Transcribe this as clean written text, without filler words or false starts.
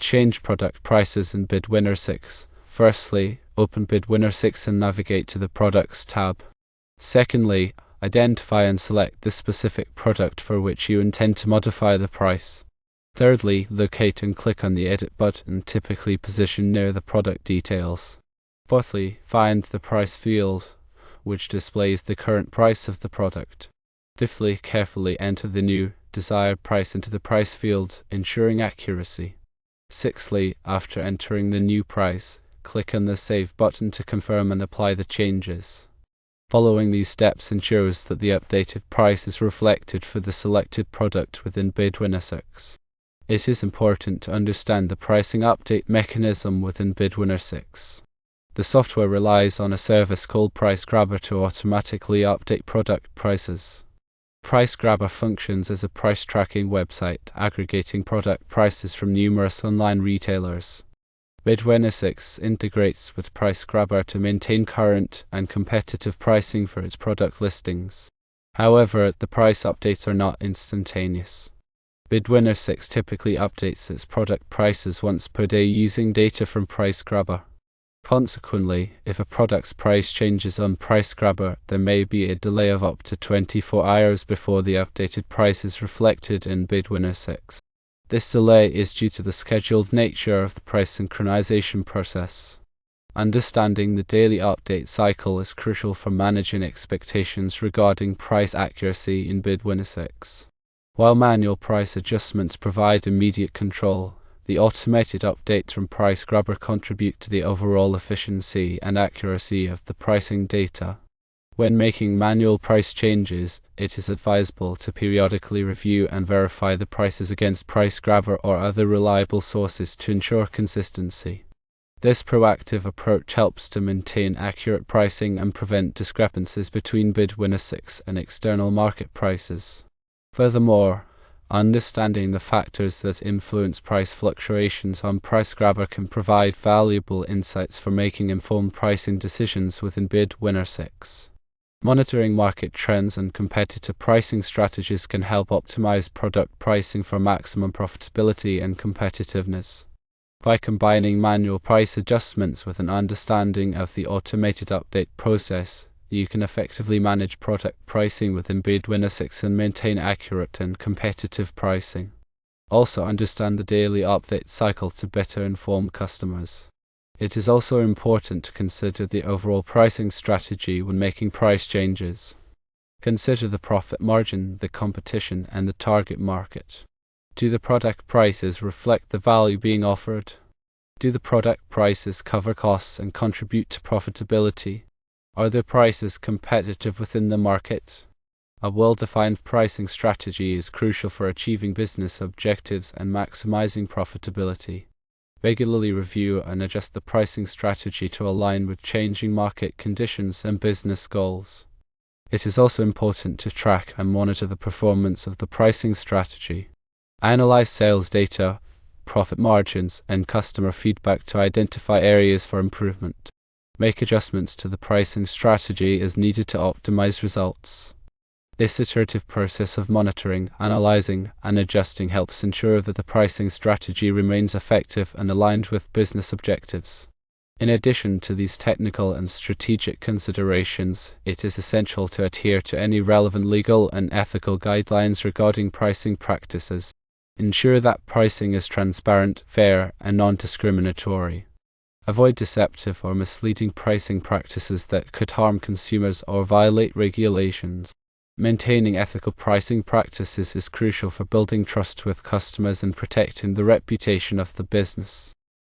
change product prices in BidWinner6. Firstly, open BidWinner6 and navigate to the Products tab. Secondly, identify and select the specific product for which you intend to modify the price. Thirdly, locate and click on the Edit button, typically positioned near the product details. Fourthly, find the Price field, which displays the current price of the product. Fifthly, carefully enter the new, desired price into the Price field, ensuring accuracy. Sixthly, after entering the new price, click on the Save button to confirm and apply the changes. Following these steps ensures that the updated price is reflected for the selected product within BidWinner6. It is important to understand the pricing update mechanism within BidWinner6. The software relies on a service called PriceGrabber to automatically update product prices. PriceGrabber functions as a price tracking website, aggregating product prices from numerous online retailers. BidWinner6 integrates with PriceGrabber to maintain current and competitive pricing for its product listings. However, the price updates are not instantaneous. BidWinner6 typically updates its product prices once per day using data from PriceGrabber. Consequently, if a product's price changes on PriceGrabber, there may be a delay of up to 24 hours before the updated price is reflected in BidWinner6. This delay is due to the scheduled nature of the price synchronization process. Understanding the daily update cycle is crucial for managing expectations regarding price accuracy in BidWinner6. While manual price adjustments provide immediate control, the automated updates from PriceGrabber contribute to the overall efficiency and accuracy of the pricing data. When making manual price changes, it is advisable to periodically review and verify the prices against PriceGrabber or other reliable sources to ensure consistency. This proactive approach helps to maintain accurate pricing and prevent discrepancies between BidWinner6 and external market prices. Furthermore, understanding the factors that influence price fluctuations on PriceGrabber can provide valuable insights for making informed pricing decisions within BidWinner6. Monitoring market trends and competitive pricing strategies can help optimize product pricing for maximum profitability and competitiveness. By combining manual price adjustments with an understanding of the automated update process, you can effectively manage product pricing within BidWinner6 and maintain accurate and competitive pricing. Also understand the daily update cycle to better inform customers. It is also important to consider the overall pricing strategy when making price changes. Consider the profit margin, the competition, and the target market. Do the product prices reflect the value being offered? Do the product prices cover costs and contribute to profitability? Are the prices competitive within the market? A well-defined pricing strategy is crucial for achieving business objectives and maximizing profitability. Regularly review and adjust the pricing strategy to align with changing market conditions and business goals. It is also important to track and monitor the performance of the pricing strategy. Analyze sales data, profit margins, and customer feedback to identify areas for improvement. Make adjustments to the pricing strategy as needed to optimize results. This iterative process of monitoring, analyzing, and adjusting helps ensure that the pricing strategy remains effective and aligned with business objectives. In addition to these technical and strategic considerations, it is essential to adhere to any relevant legal and ethical guidelines regarding pricing practices. Ensure that pricing is transparent, fair, and non-discriminatory. Avoid deceptive or misleading pricing practices that could harm consumers or violate regulations. Maintaining ethical pricing practices is crucial for building trust with customers and protecting the reputation of the business.